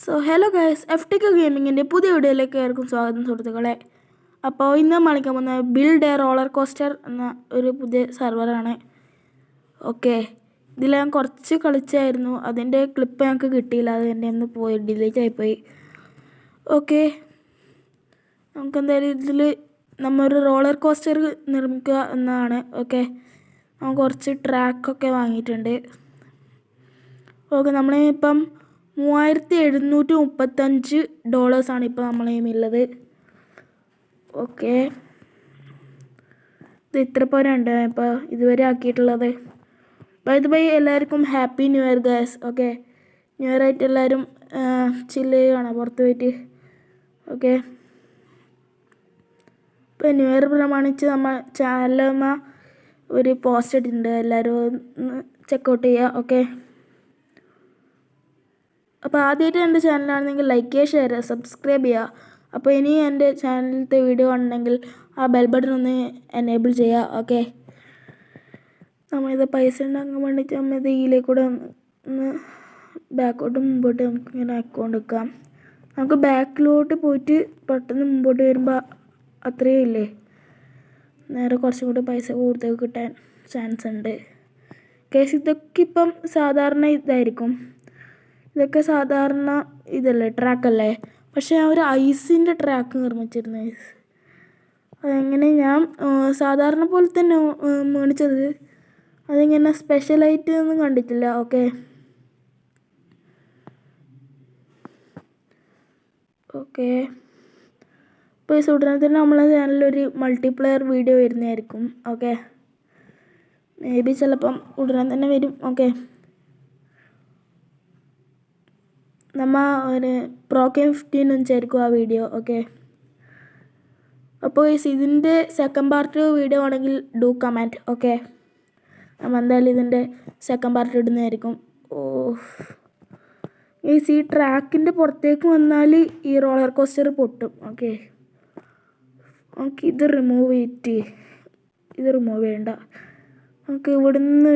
Hello guys, FTK ഗെയിമിങ്ങിൻ്റെ പുതിയ വീഡിയോയിലേക്ക് ഏവർക്കും സ്വാഗതം സുഹൃത്തുക്കളെ. അപ്പോൾ ഇന്ന് കളിക്കാൻ പോകുന്ന ബിൽഡ് എ റോളർ കോസ്റ്റർ എന്ന ഒരു പുതിയ സെർവറാണ്. ഓക്കെ, ഇതിൽ ഞാൻ കുറച്ച് കളിച്ചായിരുന്നു, അതിൻ്റെ ക്ലിപ്പ് ഞങ്ങൾക്ക് കിട്ടിയില്ല, അത് എൻ്റെ ഒന്ന് പോയി ഡിലീറ്റ് ആയിപ്പോയി. ഓക്കെ, നമുക്കെന്തായാലും ഇതിൽ നമ്മൊരു റോളർ കോസ്റ്റർ നിർമ്മിക്കുക എന്നതാണ്. ഓക്കെ, നമ്മൾ കുറച്ച് ട്രാക്കൊക്കെ വാങ്ങിയിട്ടുണ്ട്. ഓക്കെ, നമ്മളിപ്പം $3735 ഇപ്പോൾ നമ്മളെ ഉള്ളത്. ഓക്കെ, ഇത് ഇത്ര പോരാണ്ട് ഇപ്പോൾ ഇതുവരെ ആക്കിയിട്ടുള്ളത്. ബൈ എല്ലാവർക്കും happy new year guys. Okay, new year ആയിട്ട് എല്ലാവരും ചില്ല് ചെയ്യുകയാണ് പുറത്ത് പോയിട്ട്. ഓക്കെ, ഇപ്പോൾ ന്യൂ ഇയർ പ്രമാണിച്ച് നമ്മൾ ചാനലിൽ ഒരു പോസ്റ്റ് ഇട്ടിട്ടുണ്ട്, എല്ലാവരും ഒന്ന് ചെക്കൗട്ട് ചെയ്യുക. ഓക്കെ, അപ്പോൾ ആദ്യമായിട്ട് എൻ്റെ ചാനലാണെങ്കിൽ ലൈക്ക് ചെയ്യുക, ഷെയർ ചെയ്യുക, സബ്സ്ക്രൈബ് ചെയ്യുക. അപ്പോൾ ഇനി എൻ്റെ ചാനലിലത്തെ വീഡിയോ ഉണ്ടെങ്കിൽ ആ ബെൽ ബട്ടൺ ഒന്ന് എനേബിൾ ചെയ്യുക. ഓക്കെ, നമ്മളിത് പൈസ ഉണ്ടാക്കാൻ വേണ്ടിയിട്ട് നമ്മളിത് ഇതിലേക്കൂടെ ഒന്ന് ബാക്കോട്ട് മുമ്പോട്ട് നമുക്ക് ഇങ്ങനെ അക്കൗണ്ട് വെക്കാം. നമുക്ക് ബാക്കിലോട്ട് പോയിട്ട് പെട്ടെന്ന് മുമ്പോട്ട് വരുമ്പോൾ അത്രയും ഇല്ലേ, നേരെ കുറച്ചും കൂടി പൈസ കൂടുതൽ കിട്ടാൻ ചാൻസ് ഉണ്ട്. കേസ് ഇതൊക്കെ ഇപ്പം സാധാരണ ഇതായിരിക്കും, ഇതൊക്കെ സാധാരണ ഇതല്ലേ, ട്രാക്കല്ലേ. പക്ഷേ ഞാൻ ഒരു ഐസിൻ്റെ ട്രാക്ക് നിർമ്മിച്ചിരുന്നു. അതെങ്ങനെ ഞാൻ സാധാരണ പോലെ തന്നെ മേടിച്ചത്, അതിങ്ങനെ സ്പെഷ്യലായിട്ട് ഒന്നും കണ്ടിട്ടില്ല. ഓക്കെ, ഇപ്പോൾ ഈ ഉടനെ തന്നെ നമ്മളെ ചാനലിലൊരു മൾട്ടിപ്ലെയർ വീഡിയോ വരുന്നതായിരിക്കും. ഓക്കെ, മേ ബി ചിലപ്പം ഉടനെ തന്നെ വരും. ഓക്കെ, നമ്മൾ ഒരു Pro-K15 വെച്ചായിരിക്കും ആ വീഡിയോ. ഓക്കെ, അപ്പോൾ ഇതിൻ്റെ സെക്കൻഡ് പാർട്ട് വീഡിയോ ആണെങ്കിൽ ഡു കമൻറ്റ്. ഓക്കെ, നമ്മൾ എന്തായാലും ഇതിൻ്റെ സെക്കൻഡ് പാർട്ട് ഇടുന്നതായിരിക്കും. ഈ ട്രാക്കിൻ്റെ പുറത്തേക്ക് വന്നാൽ ഈ റോളർ കോസ്റ്റർ പൊട്ടും. ഓക്കെ, നമുക്ക് ഇത് റിമൂവ് ചെയ്യണ്ട. നമുക്ക് ഇവിടുന്ന്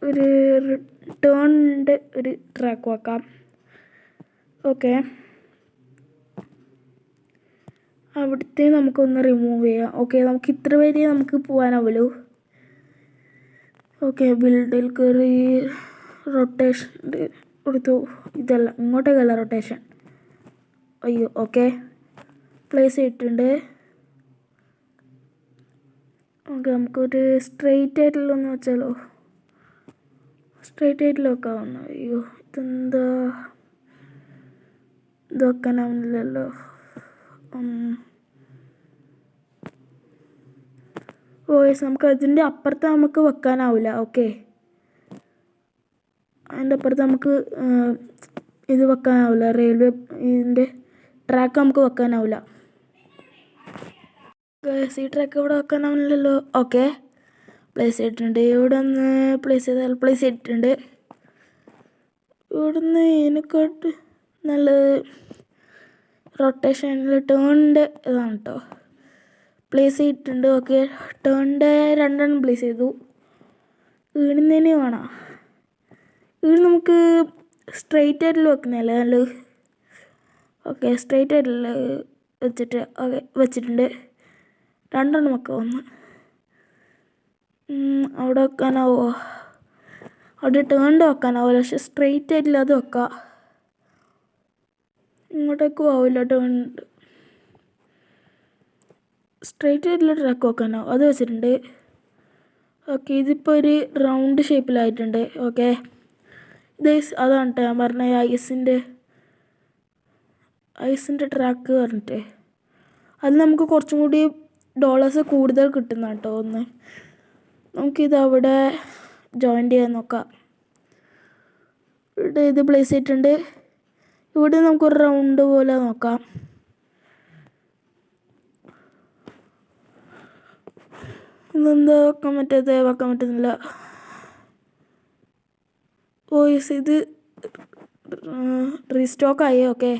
ഒരു റിട്ടേണിൻ്റെ ഒരു ട്രാക്ക് വെക്കാം. ഓക്കെ, അവിടുത്തെ നമുക്കൊന്ന് റിമൂവ് ചെയ്യാം. ഓക്കെ, നമുക്ക് ഇത്ര വരെ നമുക്ക് പോകാനാവുമല്ലോ. ഓക്കെ, ബിൽഡിൽ കയറി റൊട്ടേഷൻ കൊടുത്തു. ഇതല്ല, ഇങ്ങോട്ടേക്കല്ല റൊട്ടേഷൻ. അയ്യോ, ഓക്കെ, പ്ലേസ് ചെയ്തിട്ടുണ്ട്. ഓക്കെ, നമുക്കൊരു സ്ട്രെയിറ്റ് ആയിട്ടുള്ളൊന്ന് വെച്ചാലോ, സ്ട്രെയിറ്റ് ആയിട്ടുള്ള വെക്കാവുന്ന. അയ്യോ, ഇതെന്താ ഇത് വെക്കാനാവുന്നില്ലല്ലോ. നമുക്ക് അതിൻ്റെ അപ്പുറത്ത് നമുക്ക് വെക്കാനാവില്ല. ഓക്കെ, അതിൻ്റെ അപ്പുറത്ത് നമുക്ക് ഇത് വെക്കാനാവില്ല, റെയിൽവേ ഇതിൻ്റെ ട്രാക്ക് നമുക്ക് വെക്കാനാവില്ല. ഈ ട്രാക്ക് ഇവിടെ വെക്കാനാവില്ലല്ലോ. ഓക്കെ, പ്ലേസ് ചെയ്തിട്ടുണ്ട്. ഇവിടെ ഒന്ന് പ്ലേസ് ചെയ്തിട്ടുണ്ട്. ഇവിടുന്ന് ഇതിനെക്കാട്ട് നല്ല റൊട്ടേഷനിൽ ടേണിൻ്റെ ഇതാണ് കേട്ടോ, പ്ലേസ് ചെയ്തിട്ടുണ്ട്. ഓക്കെ, ടേണിൻ്റെ രണ്ടെണ്ണം പ്ലേസ് ചെയ്തു. ഇടുന്നതിന് വേണം, ഇവിടെ നമുക്ക് സ്ട്രെയിറ്റ് ആയിട്ടുള്ള വെക്കുന്നതല്ലേ നല്ലത്. ഓക്കെ, സ്ട്രെയിറ്റ് ആയിട്ടുള്ള വെച്ചിട്ട് ഓക്കെ വെച്ചിട്ടുണ്ട്. രണ്ടെണ്ണം വെക്കാം. ഒന്ന് അവിടെ വെക്കാനാവോ, അവിടെ ടേണിൻ്റെ വെക്കാനാവില്ല, പക്ഷെ സ്ട്രെയിറ്റ് ആയിട്ടില്ല അത് വെക്കാം. ഇങ്ങോട്ടേക്കും ആവില്ല, ടേണിൻ്റെ സ്ട്രെയിറ്റ് ആയിട്ടുള്ള ട്രാക്ക് വെക്കാനാവും, അത് വെച്ചിട്ടുണ്ട്. ഓക്കെ, ഇതിപ്പോൾ ഒരു റൗണ്ട് ഷേപ്പിലായിട്ടുണ്ട്. ഓക്കെ, ഇത് അതാണ് കേട്ടോ ഞാൻ പറഞ്ഞ ഐസിൻ്റെ ട്രാക്ക് പറഞ്ഞിട്ട്, അത് നമുക്ക് കുറച്ചും കൂടി ഡോളേഴ്സ് കൂടുതൽ കിട്ടുന്ന കേട്ടോ. ഒന്ന് നമുക്കിത് അവിടെ ജോയിൻ്റ് ചെയ്യാൻ നോക്കാം. ഇവിടെ ഇത് പ്ലേസ് ചെയ്തിട്ടുണ്ട്. ഇവിടെ നമുക്കൊരു റൗണ്ട് പോലെ നോക്കാം. ഇതെന്താ വെക്കാൻ പറ്റുന്നില്ല. ഇത് റീസ്റ്റോക്കായി. ഓക്കെ,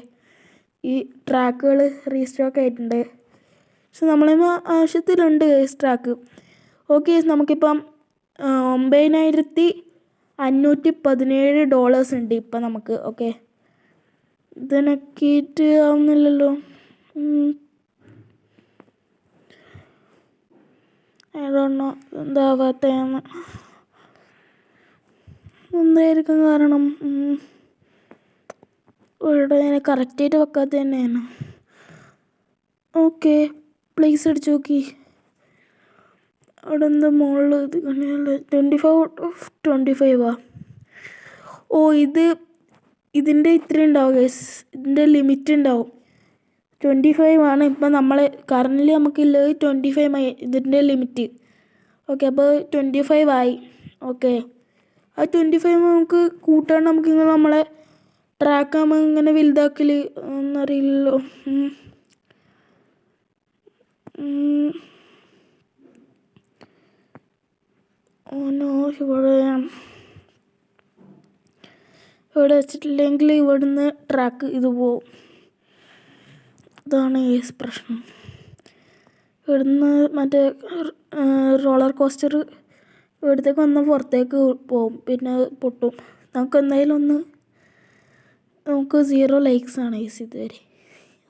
ഈ ട്രാക്കുകൾ റീസ്റ്റോക്ക് ആയിട്ടുണ്ട്, പക്ഷെ നമ്മളിപ്പോൾ ആവശ്യത്തിലുണ്ട് ട്രാക്ക്. ഓക്കെ, നമുക്കിപ്പം $9517 ഉണ്ട് ഇപ്പം നമുക്ക്. ഓക്കെ, ഇതിനൊക്കെയിട്ട് ആവുന്നില്ലല്ലോ. ഏതോണ്ണോ എന്താവാത്തതെന്ന് എന്തായിരിക്കും കാരണം. ഇവിടെ കറക്റ്റായിട്ട് വെക്കാത്ത തന്നെയാണ്. ഓക്കെ, പ്ലേസ് അടിച്ചു നോക്കി. അവിടെ എന്താ മുകളിൽ ഇത് കണ്ടില്ല, 25/25. ഓ, ഇതിൻ്റെ ഇത്ര ഉണ്ടാവും ഗൈസ്, ഇതിൻ്റെ ലിമിറ്റ് ഉണ്ടാവും. 25 ആണ് ഇപ്പം നമ്മൾ കറൻ്റ് നമുക്കുള്ളത്. 25 ഇതിൻ്റെ ലിമിറ്റ്. ഓക്കെ, അപ്പോൾ 25 ആയി. ഓക്കെ, ആ 25 നമുക്ക് കൂട്ടാൻ നമുക്ക് ഇങ്ങനെ നമ്മളെ ട്രാക്ക് ആകുമ്പോൾ ഇങ്ങനെ വലുതാക്കൽ എന്നറിയില്ലല്ലോ. ഓനോ, ഇവിടെ വെച്ചിട്ടില്ലെങ്കിൽ ഇവിടുന്ന് ട്രാക്ക് ഇത് പോവും. ഇതാണ് ഈ പ്രശ്നം. ഇവിടുന്ന് മറ്റേ റോളർ കോസ്റ്റർ ഇവിടത്തേക്ക് വന്ന് പുറത്തേക്ക് പോവും, പിന്നെ പൊട്ടും. നമുക്ക് എന്തായാലും നമുക്ക് 0 ലൈക്സ് ആണ് ഇതുവരെ.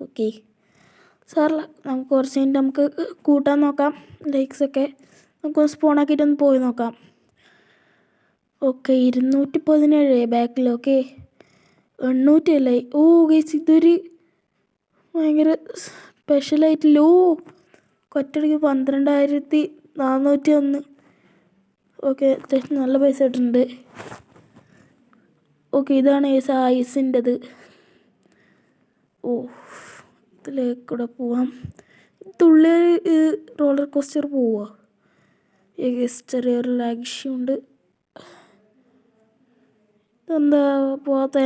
ഓക്കെ സാറില്ല, നമുക്ക് കുറച്ച് കഴിഞ്ഞിട്ട് നമുക്ക് കൂട്ടാൻ നോക്കാം ലൈക്സൊക്കെ. നമുക്ക് സ്പോൺ ആക്കിയിട്ടൊന്ന് പോയി നോക്കാം. ഓക്കെ, 217 ബാക്കിൽ. ഓക്കെ, 800 അല്ലേ. ഓ ഗൈസ്, ഇതൊരു ഭയങ്കര സ്പെഷ്യലായിട്ടില്ലോ. ഒറ്റയടിക്ക് 12,401. ഓക്കെ, അത്യാവശ്യം നല്ല പൈസ ഇട്ടിട്ടുണ്ട്. ഓക്കെ, ഇതാണ് ഐസിൻ്റെത്. ഓ, ഇതിലേക്കൂടെ പോവാം. തുള്ളി റോളർ കോസ്റ്റർ പോവുക. ചെറിയൊരു ലാഗ് ഇഷ്യൂ ഉണ്ട്. ഇതെന്താ പോവാത്ത?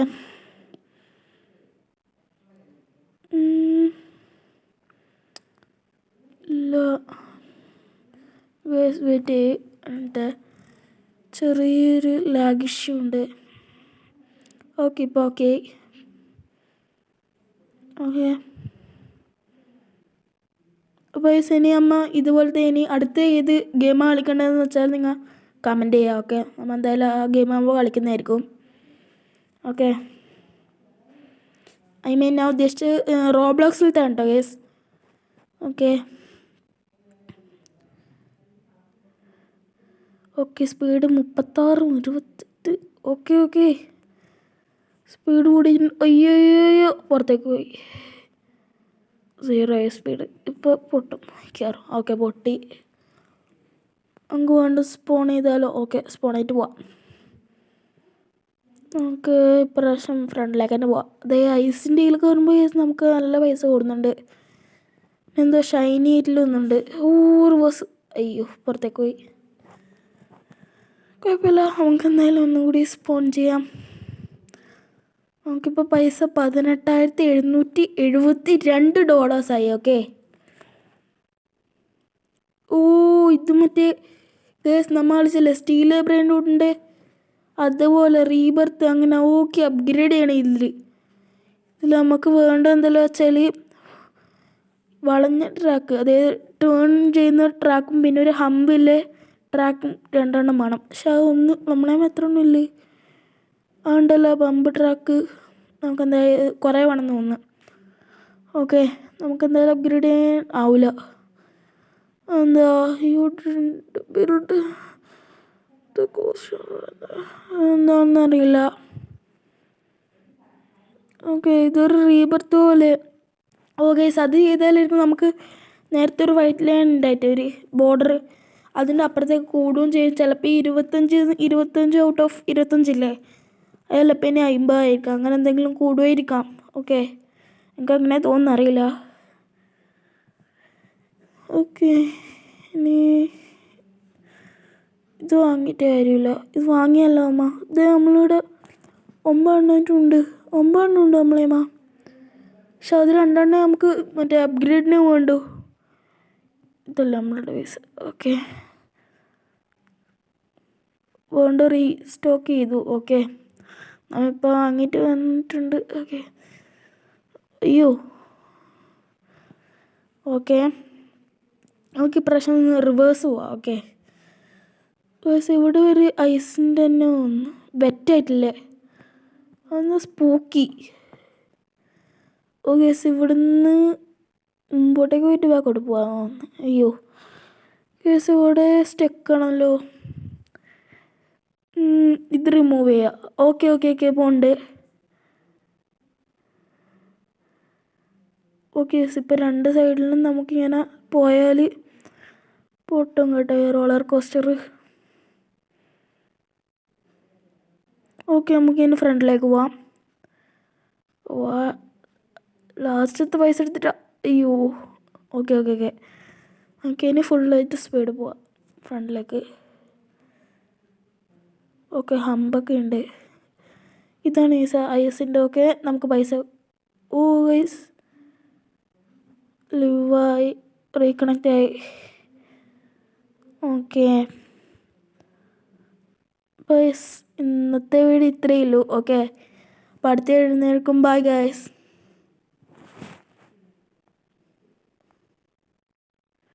ഇല്ല, വെയിറ്റ് ചെറിയൊരു ലാഗ് ഇഷ്യൂ ഉണ്ട്. ഓക്കെ, ഇപ്പോൾ ഓക്കെ. ഓക്കെ, അപ്പോൾ ഇനി അമ്മ ഇതുപോലത്തെ ഇനി അടുത്ത ഏത് ഗെയിമാണ് കളിക്കേണ്ടതെന്ന് വെച്ചാൽ നിങ്ങൾ കമൻറ്റ് ചെയ്യുക. ഓക്കെ, നമ്മൾ എന്തായാലും ആ ഗെയിം ആകുമ്പോൾ കളിക്കുന്നതായിരിക്കും. ഓക്കെ, ഐ മീൻ ഞാൻ ഉദ്ദേശിച്ച് റോബ്ലോക്സിലത്തെ കേട്ടോ guys. Okay okay, speed 36, 28. Okay okay, speed കൂടി. അയ്യോ, പുറത്തേക്ക് പോയി. 0 സ്പീഡ്. ഇപ്പോൾ പൊട്ടും കയറും. ഓക്കെ, പൊട്ടി. നമുക്ക് വേണ്ട സ്പോൺ ചെയ്താലോ? ഓക്കെ, സ്പോണായിട്ട് പോവാം. നമുക്ക് ഇപ്രാവശ്യം ഫ്രണ്ടിലേക്ക് തന്നെ പോവാം. അതേ ഐസിൻ്റെ ഇതിൽ കയറുമ്പോൾ നമുക്ക് നല്ല പൈസ കൂടുന്നുണ്ട്. എന്തോ ഷൈനി ആയിട്ടില്ലൊന്നുണ്ട്. ബസ്. അയ്യോ, പുറത്തേക്ക് പോയി. കുഴപ്പമില്ല, നമുക്ക് എന്തായാലും ഒന്നും കൂടി സ്പോൺ ചെയ്യാം. നമുക്കിപ്പോൾ പൈസ $18,772 ഓക്കെ. ഓ, ഇത് മറ്റേ ഗേസ് നമ്മൾ കളിച്ചല്ലേ സ്റ്റീൽ ബ്രെയിൻ റൂട്ടിൻ്റെ അതുപോലെ റീബർത്ത് അങ്ങനെ. ഓക്കെ, അപ്ഗ്രേഡ് ചെയ്യണം ഇതിൽ നമുക്ക് വേണ്ട എന്തെല്ലാം വെച്ചാൽ വളഞ്ഞ ട്രാക്ക്, അതായത് ടേൺ ചെയ്യുന്ന ട്രാക്കും പിന്നെ ഒരു ഹമ്പിലെ ട്രാക്കും 2 വേണം. പക്ഷെ അതൊന്നും നമ്മളെ എത്ര ഒന്നും ഇല്ലേ. അതുകൊണ്ടല്ലോ ബമ്പ് ട്രാക്ക് നമുക്ക് എന്തായാലും കുറേ വേണമെന്ന് തോന്നുന്നു. ഓക്കെ, നമുക്ക് എന്തായാലും അപ്ഗ്രേഡ് ചെയ്യാൻ ആവില്ല. എന്താ എന്താണെന്നറിയില്ല. ഓക്കെ, ഇതൊരു റീബർത്ത് പോലെ. ഓക്കെ, അത് ചെയ്താലായിരിക്കും നമുക്ക് നേരത്തെ ഒരു വൈറ്റ് ലൈൻ ഉണ്ടായിട്ട് ഒരു ബോർഡർ, അതിൻ്റെ അപ്പുറത്തേക്ക് കൂടുകയും ചെയ്യും. ചിലപ്പോൾ 25 ഔട്ട് ഓഫ് 25 അതല്ല, പിന്നെ 50 ആയിരിക്കാം. അങ്ങനെ എന്തെങ്കിലും കൂടുമായിരിക്കാം. ഓക്കെ, എനിക്ക് അങ്ങനെ തോന്നുന്നറിയില്ല. ഓക്കെ, ഇനി ഇത് വാങ്ങിയിട്ട് കാര്യമില്ല. ഇത് വാങ്ങിയല്ലോ അമ്മ. ഇത് നമ്മളിവിടെ 9 എണ്ണമായിട്ടുണ്ട് നമ്മളേമ്മ. പക്ഷെ അത് 2 നമുക്ക് മറ്റേ അപ്ഗ്രേഡിന് വേണ്ടു. ഇതല്ല നമ്മളുടെ പൈസ. ഓക്കെ, വേണ്ട റീസ്റ്റോക്ക് ചെയ്തു. ഓക്കെ, നമ്മളിപ്പോൾ വാങ്ങിയിട്ട് വന്നിട്ടുണ്ട്. ഓക്കെ, അയ്യോ. ഓക്കെ, നമുക്ക് ഇപ്രാവശ്യം റിവേഴ്സ് പോവാം. ഓക്കെ, റിവേഴ്സ് ഇവിടെ ഒരു ഐസിൻ്റെ തന്നെ ഒന്ന് ബെറ്റായിട്ടില്ലേ, അതൊന്ന് സ്പൂക്കി. ഓ ഗൈസ് ഇവിടുന്ന് മുമ്പോട്ടേക്ക് പോയിട്ട് ബാക്കോട്ട് പോകാൻ. അയ്യോ ഗൈസ് ഇവിടെ സ്റ്റെക്കാണല്ലോ. ഇത് റിമൂവ് ചെയ്യാം. Okay okay okay pond. Okay ഇപ്പം രണ്ട് സൈഡിലും നമുക്കിങ്ങനെ പോയാൽ പൊട്ടും കേട്ടോ ഈ റോളർ കോസ്റ്റർ. ഓക്കെ നമുക്കിതിന് ഫ്രണ്ടിലേക്ക് പോവാം. ലാസ്റ്റത്തെ പൈസ എടുത്തിട്ടാ. അയ്യോ ഓക്കെ ഓക്കെ ഓക്കെ നമുക്ക് ഇനി ഫുള്ളായിട്ട് സ്പീഡ് പോവാം ഫ്രണ്ടിലേക്ക്. ഓക്കെ ഹമ്പൊക്കെ ഉണ്ട്. ഇതാണ് ഈ ഐസിൻ്റെ ഒക്കെ നമുക്ക് പൈസ. ഓ ഗൈസ് ലിവായി റീകണക്റ്റ് ആയി. ഓക്കെ ഗൈസ് ഇന്നത്തെ വീഡിയോ ഇത്രയേ ഉള്ളൂ. ഓക്കെ അപ്പോൾ അടുത്ത എഴുന്നേൽക്കും. Bye guys.